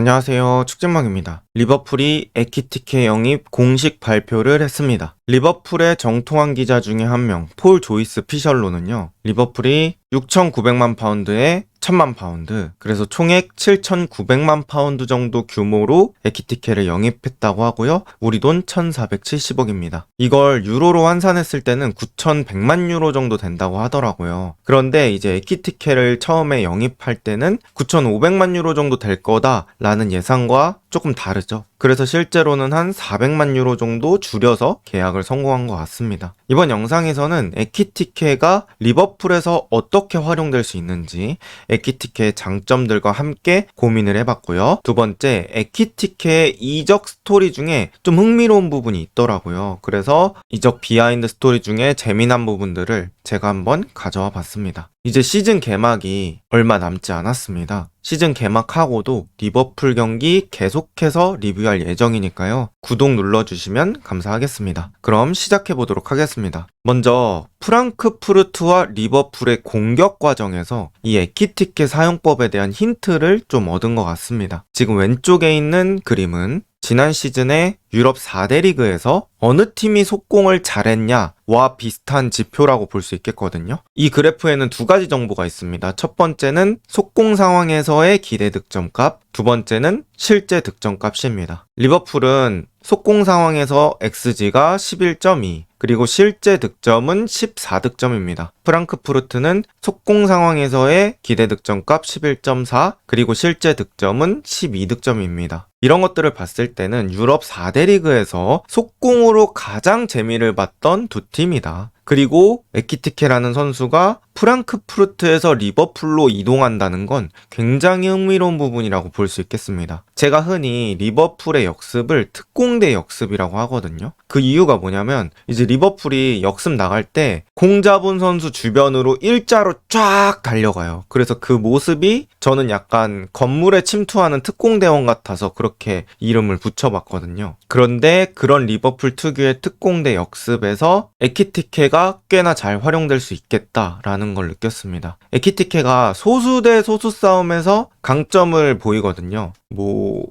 안녕하세요. 축진망입니다. 리버풀이 에키티케 영입 공식 발표를 했습니다. 리버풀의 정통한 기자 중에 한 명, 폴 조이스 피셜로는요, 리버풀이 6,900만 파운드에 1,000만 파운드, 그래서 총액 7,900만 파운드 정도 규모로 에키티케를 영입했다고 하고요. 우리 돈 1,470억입니다. 이걸 유로로 환산했을 때는 9,100만 유로 정도 된다고 하더라고요. 그런데 이제 에키티케를 처음에 영입할 때는 9,500만 유로 정도 될 거다라는 예상과 조금 다르죠. 그래서 실제로는 한 400만 유로 정도 줄여서 계약을 성공한 것 같습니다. 이번 영상에서는 에키티케가 리버풀에서 어떻게 활용될 수 있는지 에키티케의 장점들과 함께 고민을 해봤고요. 두 번째, 에키티케의 이적 스토리 중에 좀 흥미로운 부분이 있더라고요. 그래서 이적 비하인드 스토리 중에 재미난 부분들을 제가 한번 가져와 봤습니다. 이제 시즌 개막이 얼마 남지 않았습니다. 시즌 개막하고도 리버풀 경기 계속해서 리뷰할 예정이니까요. 구독 눌러주시면 감사하겠습니다. 그럼 시작해보도록 하겠습니다. 먼저 프랑크푸르트와 리버풀의 공격 과정에서 이 에키티케 사용법에 대한 힌트를 좀 얻은 것 같습니다. 지금 왼쪽에 있는 그림은 지난 시즌에 유럽 4대 리그에서 어느 팀이 속공을 잘했냐와 비슷한 지표라고 볼 수 있겠거든요. 이 그래프에는 두 가지 정보가 있습니다. 첫 번째는 속공 상황에서의 기대 득점값, 두 번째는 실제 득점값입니다. 리버풀은 속공 상황에서 XG가 11.2, 그리고 실제 득점은 14득점입니다. 프랑크푸르트는 속공 상황에서의 기대 득점값 11.4, 그리고 실제 득점은 12득점입니다. 이런 것들을 봤을 때는 유럽 4대 리그에서 속공으로 가장 재미를 봤던 두 팀이다. 그리고 에키티케라는 선수가 프랑크푸르트에서 리버풀로 이동한다는 건 굉장히 흥미로운 부분이라고 볼 수 있겠습니다. 제가 흔히 리버풀의 역습을 특공대 역습이라고 하거든요. 그 이유가 뭐냐면 이제 리버풀이 역습 나갈 때 공 잡은 선수 주변으로 일자로 쫙 달려가요. 그래서 그 모습이 저는 약간 건물에 침투하는 특공대원 같아서 그렇게 이름을 붙여봤거든요. 그런데 그런 리버풀 특유의 특공대 역습에서 에키티케가 꽤나 잘 활용될 수 있겠다라는 걸 느꼈습니다. 에키티케가 소수 대 소수 싸움에서 강점을 보이거든요.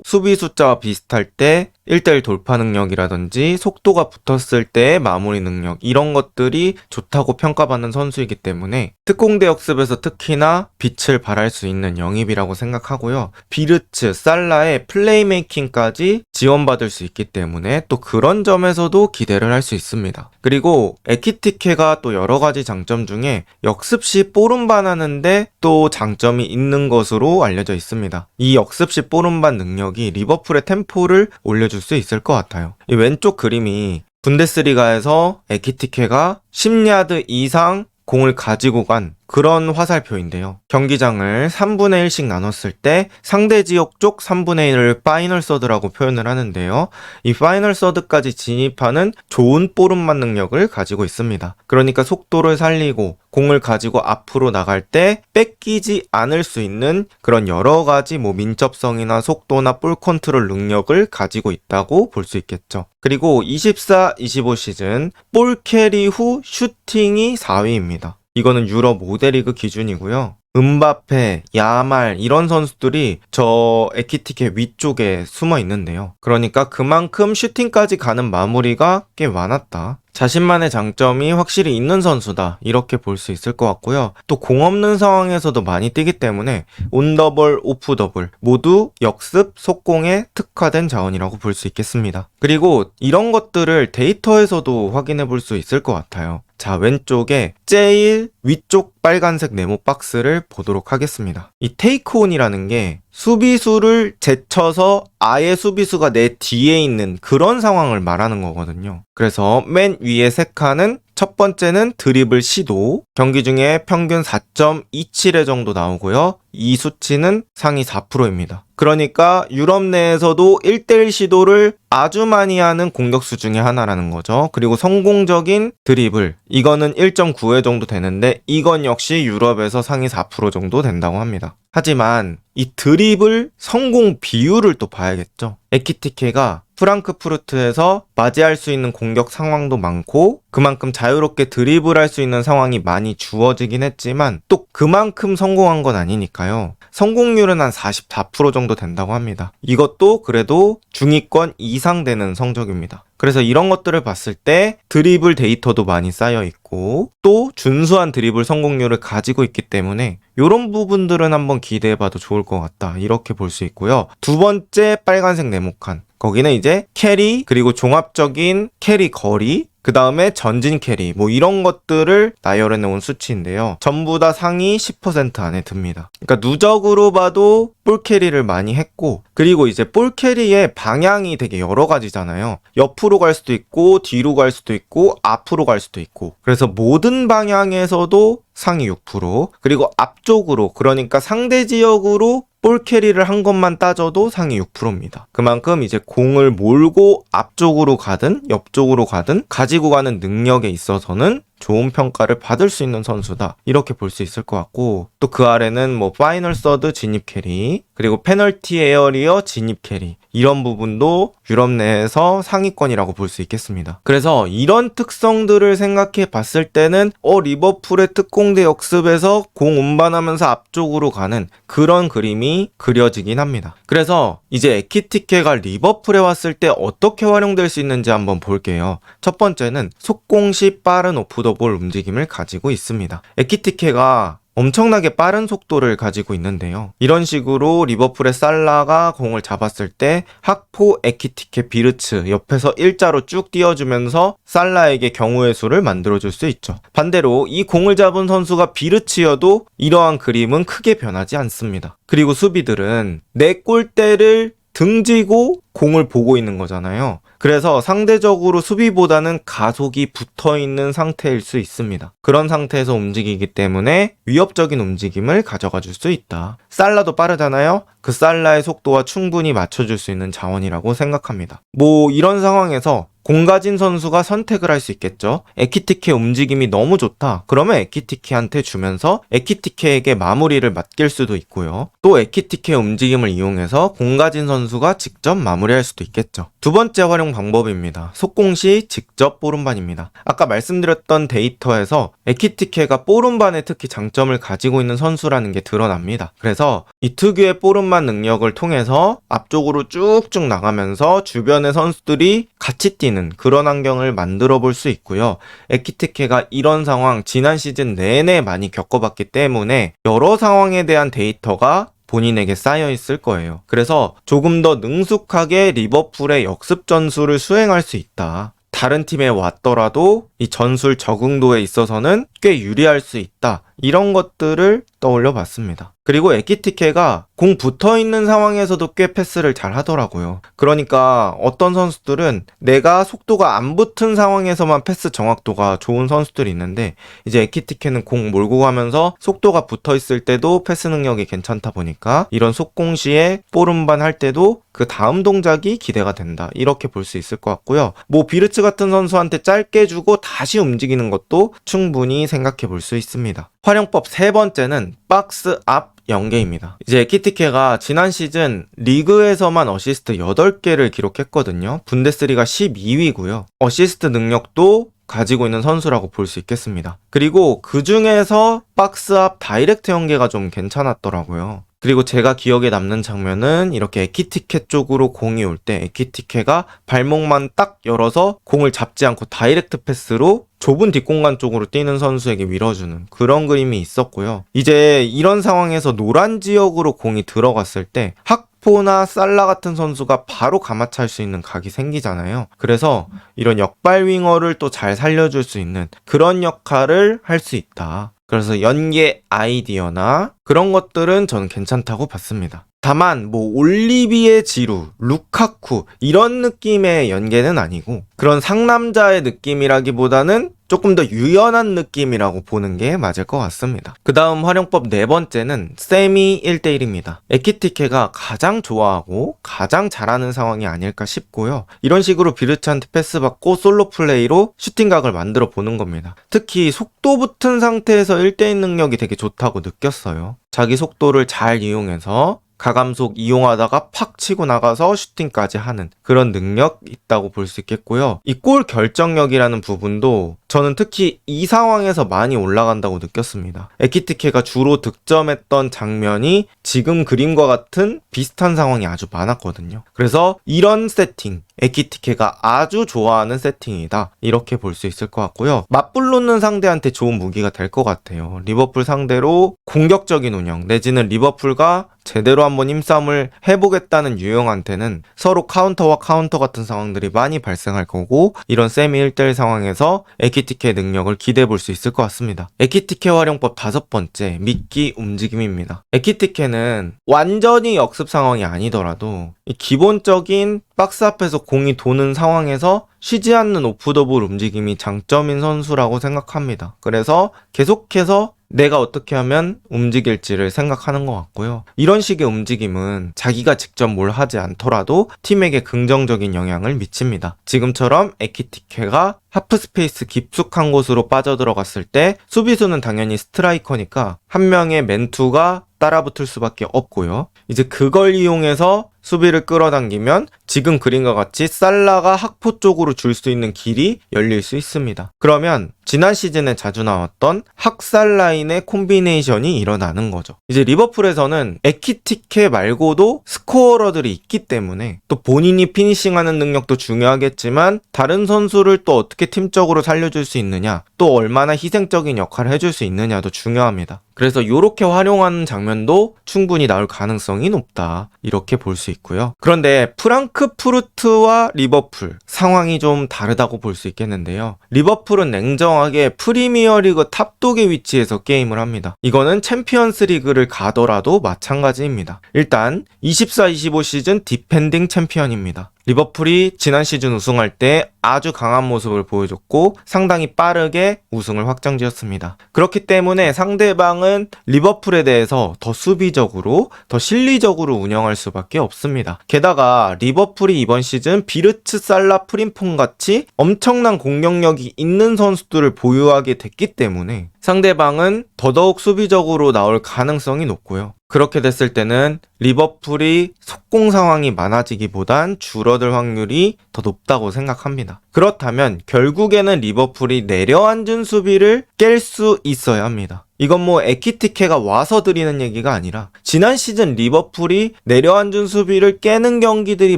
수비 숫자와 비슷할 때 1대1 돌파 능력이라든지 속도가 붙었을 때의 마무리 능력, 이런 것들이 좋다고 평가받는 선수이기 때문에 특공대 역습에서 특히나 빛을 발할 수 있는 영입이라고 생각하고요. 비르츠, 살라의 플레이메이킹까지 지원받을 수 있기 때문에 또 그런 점에서도 기대를 할 수 있습니다. 그리고 에키티케가 또 여러 가지 장점 중에 역습 시 뽀름반 하는데 또 장점이 있는 것으로 알려져 있습니다. 이 역습 시 뽀름반 능력이 리버풀의 템포를 올려줄 수 있을 것 같아요. 이 왼쪽 그림이 분데스리가에서 에키티케가 10야드 이상 공을 가지고 간 그런 화살표인데요. 경기장을 3분의 1씩 나눴을 때 상대 지역 쪽 3분의 1을 파이널 서드라고 표현을 하는데요. 이 파이널 서드까지 진입하는 좋은 볼음만 능력을 가지고 있습니다. 그러니까 속도를 살리고 공을 가지고 앞으로 나갈 때 뺏기지 않을 수 있는 그런 여러 가지 민첩성이나 속도나 볼 컨트롤 능력을 가지고 있다고 볼 수 있겠죠. 그리고 24-25 시즌 볼 캐리 후 슈팅이 4위입니다. 이거는 유럽 5대 리그 기준이고요. 음바페, 야말 이런 선수들이 저 에키티케 위쪽에 숨어 있는데요. 그러니까 그만큼 슈팅까지 가는 마무리가 꽤 많았다. 자신만의 장점이 확실히 있는 선수다, 이렇게 볼 수 있을 것 같고요. 또 공 없는 상황에서도 많이 뛰기 때문에 온더볼, 오프더볼 모두 역습, 속공에 특화된 자원이라고 볼 수 있겠습니다. 그리고 이런 것들을 데이터에서도 확인해 볼 수 있을 것 같아요. 자, 왼쪽에 제일 위쪽 빨간색 네모 박스를 보도록 하겠습니다. 이 테이크온이라는 게 수비수를 제쳐서 아예 수비수가 내 뒤에 있는 그런 상황을 말하는 거거든요. 그래서 맨 위에 세 칸은 첫 번째는 드리블 시도, 경기 중에 평균 4.27회 정도 나오고요. 이 수치는 상위 4%입니다. 그러니까 유럽 내에서도 1대1 시도를 아주 많이 하는 공격수 중에 하나라는 거죠. 그리고 성공적인 드리블, 이거는 1.9회 정도 되는데 이건 역시 유럽에서 상위 4% 정도 된다고 합니다. 하지만 이 드리블 성공 비율을 또 봐야겠죠. 에키티케가 프랑크푸르트에서 맞이할 수 있는 공격 상황도 많고 그만큼 자유롭게 드리블할 수 있는 상황이 많이 주어지긴 했지만 또 그만큼 성공한 건 아니니까요. 성공률은 한 44% 정도 된다고 합니다. 이것도 그래도 중위권 이상 되는 성적입니다. 그래서 이런 것들을 봤을 때 드리블 데이터도 많이 쌓여 있고 또 준수한 드리블 성공률을 가지고 있기 때문에 이런 부분들은 한번 기대해봐도 좋을 것 같다. 이렇게 볼 수 있고요. 두 번째 빨간색 네모칸. 거기는 이제 캐리 그리고 종합적인 캐리 거리 그 다음에 전진 캐리 뭐 이런 것들을 나열해 놓은 수치인데요. 전부 다 상위 10% 안에 듭니다. 그러니까 누적으로 봐도 볼 캐리를 많이 했고 그리고 이제 볼 캐리의 방향이 되게 여러 가지잖아요. 옆으로 갈 수도 있고 뒤로 갈 수도 있고 앞으로 갈 수도 있고 그래서 모든 방향에서도 상위 6% 그리고 앞쪽으로 그러니까 상대 지역으로 볼 캐리를 한 것만 따져도 상위 6%입니다. 그만큼 이제 공을 몰고 앞쪽으로 가든 옆쪽으로 가든 가지고 가는 능력에 있어서는 좋은 평가를 받을 수 있는 선수다. 이렇게 볼 수 있을 것 같고 또 그 아래는 뭐 파이널 서드 진입 캐리 그리고 페널티 에어리어 진입 캐리 이런 부분도 유럽 내에서 상위권이라고 볼 수 있겠습니다. 그래서 이런 특성들을 생각해 봤을 때는 리버풀의 특공대 역습에서 공 운반하면서 앞쪽으로 가는 그런 그림이 그려지긴 합니다. 그래서 이제 에키티케가 리버풀에 왔을 때 어떻게 활용될 수 있는지 한번 볼게요. 첫 번째는 속공 시 빠른 오프더볼 움직임을 가지고 있습니다. 에키티케가 엄청나게 빠른 속도를 가지고 있는데요. 이런 식으로 리버풀의 살라가 공을 잡았을 때 학포, 에키티케, 비르츠 옆에서 일자로 쭉 띄워주면서 살라에게 경우의 수를 만들어줄 수 있죠. 반대로 이 공을 잡은 선수가 비르츠여도 이러한 그림은 크게 변하지 않습니다. 그리고 수비들은 내 골대를 등지고 공을 보고 있는 거잖아요. 그래서 상대적으로 수비보다는 가속이 붙어있는 상태일 수 있습니다. 그런 상태에서 움직이기 때문에 위협적인 움직임을 가져가 줄 수 있다. 살라도 빠르잖아요. 그 살라의 속도와 충분히 맞춰줄 수 있는 자원이라고 생각합니다. 뭐 이런 상황에서 공 가진 선수가 선택을 할 수 있겠죠. 에키티케 움직임이 너무 좋다. 그러면 에키티케한테 주면서 에키티케에게 마무리를 맡길 수도 있고요. 또 에키티케 움직임을 이용해서 공 가진 선수가 직접 마무리할 수도 있겠죠. 두 번째 활용 방법입니다. 속공 시 직접 볼운반입니다. 아까 말씀드렸던 데이터에서 에키티케가 볼운반에 특히 장점을 가지고 있는 선수라는 게 드러납니다. 그래서 이 특유의 볼운반 능력을 통해서 앞쪽으로 쭉쭉 나가면서 주변의 선수들이 같이 뛰는 그런 환경을 만들어 볼 수 있고요. 에키티케가 이런 상황 지난 시즌 내내 많이 겪어봤기 때문에 여러 상황에 대한 데이터가 본인에게 쌓여 있을 거예요. 그래서 조금 더 능숙하게 리버풀의 역습 전술을 수행할 수 있다. 다른 팀에 왔더라도 이 전술 적응도에 있어서는 꽤 유리할 수 있다. 이런 것들을 떠올려 봤습니다. 그리고 에키티케가 공 붙어있는 상황에서도 꽤 패스를 잘 하더라고요. 그러니까 어떤 선수들은 내가 속도가 안 붙은 상황에서만 패스 정확도가 좋은 선수들이 있는데 이제 에키티케는 공 몰고 가면서 속도가 붙어있을 때도 패스 능력이 괜찮다 보니까 이런 속공 시에 볼운반 할 때도 그 다음 동작이 기대가 된다. 이렇게 볼 수 있을 것 같고요. 뭐 비르츠 같은 선수한테 짧게 주고 다시 움직이는 것도 충분히 생각해 볼 수 있습니다. 활용법 세 번째는 박스 앞 연계입니다. 이제 에키티케가 지난 시즌 리그에서만 어시스트 8개를 기록했거든요. 분데스리가 12위고요. 어시스트 능력도 가지고 있는 선수라고 볼 수 있겠습니다. 그리고 그 중에서 박스 앞 다이렉트 연계가 좀 괜찮았더라고요. 그리고 제가 기억에 남는 장면은 이렇게 에키티케 쪽으로 공이 올 때 에키티케가 발목만 딱 열어서 공을 잡지 않고 다이렉트 패스로 좁은 뒷공간 쪽으로 뛰는 선수에게 밀어주는 그런 그림이 있었고요. 이제 이런 상황에서 노란 지역으로 공이 들어갔을 때 학포나 살라 같은 선수가 바로 감아찰 수 있는 각이 생기잖아요. 그래서 이런 역발 윙어를 또 잘 살려줄 수 있는 그런 역할을 할 수 있다. 그래서 연계 아이디어나 그런 것들은 저는 괜찮다고 봤습니다. 다만 뭐 올리비에 지루, 루카쿠 이런 느낌의 연계는 아니고 그런 상남자의 느낌이라기보다는 조금 더 유연한 느낌이라고 보는 게 맞을 것 같습니다. 그 다음 활용법 네 번째는 세미 1대1입니다. 에키티케가 가장 좋아하고 가장 잘하는 상황이 아닐까 싶고요. 이런 식으로 비르츠한테 패스 받고 솔로 플레이로 슈팅각을 만들어 보는 겁니다. 특히 속도 붙은 상태에서 1대1 능력이 되게 좋다고 느꼈어요. 자기 속도를 잘 이용해서 가감속 이용하다가 팍 치고 나가서 슈팅까지 하는 그런 능력 있다고 볼 수 있겠고요. 이 골 결정력이라는 부분도 저는 특히 이 상황에서 많이 올라간다고 느꼈습니다. 에키티케가 주로 득점했던 장면이 지금 그림과 같은 비슷한 상황이 아주 많았거든요. 그래서 이런 세팅, 에키티케가 아주 좋아하는 세팅이다, 이렇게 볼 수 있을 것 같고요. 맞불놓는 상대한테 좋은 무기가 될 것 같아요. 리버풀 상대로 공격적인 운영 내지는 리버풀과 제대로 한번 힘싸움을 해보겠다는 유형한테는 서로 카운터와 카운터 같은 상황들이 많이 발생할 거고, 이런 세미 1대1 상황에서 에키티케의 능력을 기대해 볼 수 있을 것 같습니다. 에키티케 활용법 5번째, 미끼 움직임입니다. 에키티케는 완전히 역습 상황이 아니더라도 기본적인 박스 앞에서 공이 도는 상황에서 쉬지 않는 오프 더 볼 움직임이 장점인 선수라고 생각합니다. 그래서 계속해서 내가 어떻게 하면 움직일지를 생각하는 것 같고요. 이런 식의 움직임은 자기가 직접 뭘 하지 않더라도 팀에게 긍정적인 영향을 미칩니다. 지금처럼 에키티케가 하프스페이스 깊숙한 곳으로 빠져들어갔을 때 수비수는 당연히 스트라이커니까 한 명의 맨투가 따라붙을 수밖에 없고요. 이제 그걸 이용해서 수비를 끌어당기면 지금 그림과 같이 살라가 학포 쪽으로 줄 수 있는 길이 열릴 수 있습니다. 그러면 지난 시즌에 자주 나왔던 학살 라인의 콤비네이션이 일어나는 거죠. 이제 리버풀에서는 에키티케 말고도 스코어러들이 있기 때문에 또 본인이 피니싱하는 능력도 중요하겠지만 다른 선수를 또 어떻게 팀적으로 살려줄 수 있느냐, 또 얼마나 희생적인 역할을 해줄 수 있느냐도 중요합니다. 그래서 이렇게 활용하는 장면도 충분히 나올 가능성이 높다, 이렇게 볼 수 있고요. 그런데 프랑크푸르트와 리버풀 상황이 좀 다르다고 볼 수 있겠는데요. 리버풀은 냉정하게 프리미어리그 탑독의 위치에서 게임을 합니다. 이거는 챔피언스 리그를 가더라도 마찬가지입니다. 일단 24-25 시즌 디펜딩 챔피언입니다. 리버풀이 지난 시즌 우승할 때 아주 강한 모습을 보여줬고 상당히 빠르게 우승을 확정지었습니다. 그렇기 때문에 상대방은 리버풀에 대해서 더 수비적으로, 더 실리적으로 운영할 수밖에 없습니다. 게다가 리버풀이 이번 시즌 비르츠, 살라, 프림퐁 같이 엄청난 공격력이 있는 선수들을 보유하게 됐기 때문에 상대방은 더더욱 수비적으로 나올 가능성이 높고요. 그렇게 됐을 때는 리버풀이 속공 상황이 많아지기보단 줄어들 확률이 더 높다고 생각합니다. 그렇다면 결국에는 리버풀이 내려앉은 수비를 깰 수 있어야 합니다. 이건 뭐 에키티케가 와서 드리는 얘기가 아니라 지난 시즌 리버풀이 내려앉은 수비를 깨는 경기들이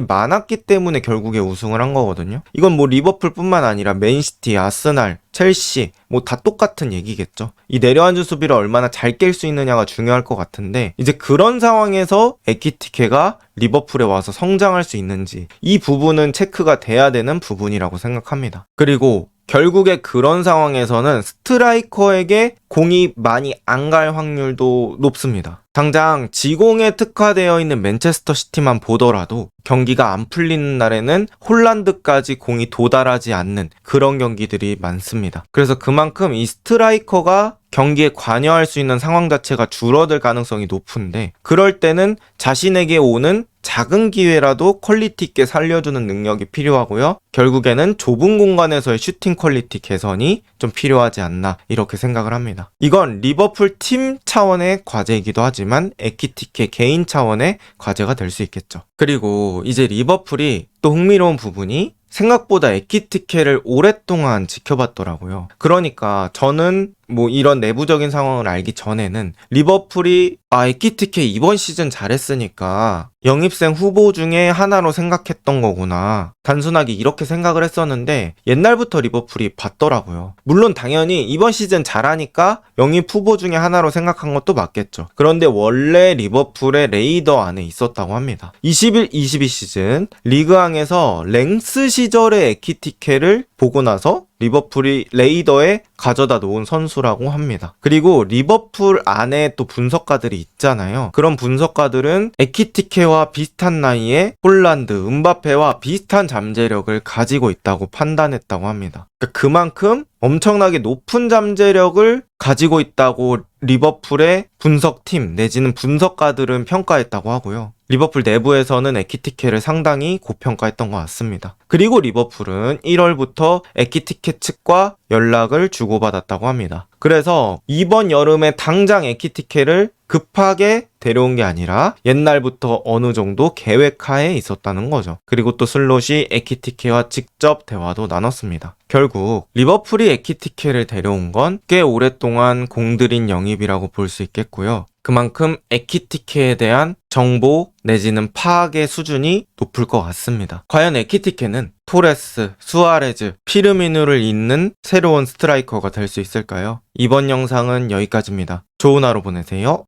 많았기 때문에 결국에 우승을 한 거거든요. 이건 뭐 리버풀뿐만 아니라 맨시티, 아스날, 첼시 뭐 다 똑같은 얘기겠죠. 이 내려앉은 수비를 얼마나 잘 깰 수 있느냐가 중요할 것 같은데, 이제 그런 상황에서 에키티케가 리버풀에 와서 성장할 수 있는지, 이 부분은 체크가 돼야 되는 부분이라고 생각합니다. 그리고 결국에 그런 상황에서는 스트라이커에게 공이 많이 안 갈 확률도 높습니다. 당장 지공에 특화되어 있는 맨체스터 시티만 보더라도 경기가 안 풀리는 날에는 홀란드까지 공이 도달하지 않는 그런 경기들이 많습니다. 그래서 그만큼 이 스트라이커가 경기에 관여할 수 있는 상황 자체가 줄어들 가능성이 높은데, 그럴 때는 자신에게 오는 작은 기회라도 퀄리티 있게 살려주는 능력이 필요하고요. 결국에는 좁은 공간에서의 슈팅 퀄리티 개선이 좀 필요하지 않나, 이렇게 생각을 합니다. 이건 리버풀 팀 차원의 과제이기도 하지만 에키티케 개인 차원의 과제가 될 수 있겠죠. 그리고 이제 리버풀이 또 흥미로운 부분이 생각보다 에키티케를 오랫동안 지켜봤더라고요. 그러니까 저는 뭐 이런 내부적인 상황을 알기 전에는 리버풀이 에키티케 이번 시즌 잘했으니까 영입생 후보 중에 하나로 생각했던 거구나, 단순하게 이렇게 생각을 했었는데 옛날부터 리버풀이 봤더라고요. 물론 당연히 이번 시즌 잘하니까 영입 후보 중에 하나로 생각한 것도 맞겠죠. 그런데 원래 리버풀의 레이더 안에 있었다고 합니다. 21-22 시즌 리그왕에서 랭스 시절의 에키티케를 보고 나서 리버풀이 레이더에 가져다 놓은 선수라고 합니다. 그리고 리버풀 안에 또 분석가들이 있잖아요. 그런 분석가들은 에키티케와 비슷한 나이에 홀란드, 음바페와 비슷한 잠재력을 가지고 있다고 판단했다고 합니다. 그만큼 엄청나게 높은 잠재력을 가지고 있다고 리버풀의 분석팀 내지는 분석가들은 평가했다고 하고요. 리버풀 내부에서는 에키티케를 상당히 고평가했던 것 같습니다. 그리고 리버풀은 1월부터 에키티케 측과 연락을 주고받았다고 합니다. 그래서 이번 여름에 당장 에키티케를 급하게 데려온 게 아니라 옛날부터 어느 정도 계획하에 있었다는 거죠. 그리고 또 슬롯이 에키티케와 직접 대화도 나눴습니다. 결국 리버풀이 에키티케를 데려온 건 꽤 오랫동안 공들인 영입이라고 볼 수 있겠고요. 그만큼 에키티케에 대한 정보 내지는 파악의 수준이 높을 것 같습니다. 과연 에키티케는 토레스, 수아레즈, 피르미누를 잇는 새로운 스트라이커가 될 수 있을까요? 이번 영상은 여기까지입니다. 좋은 하루 보내세요.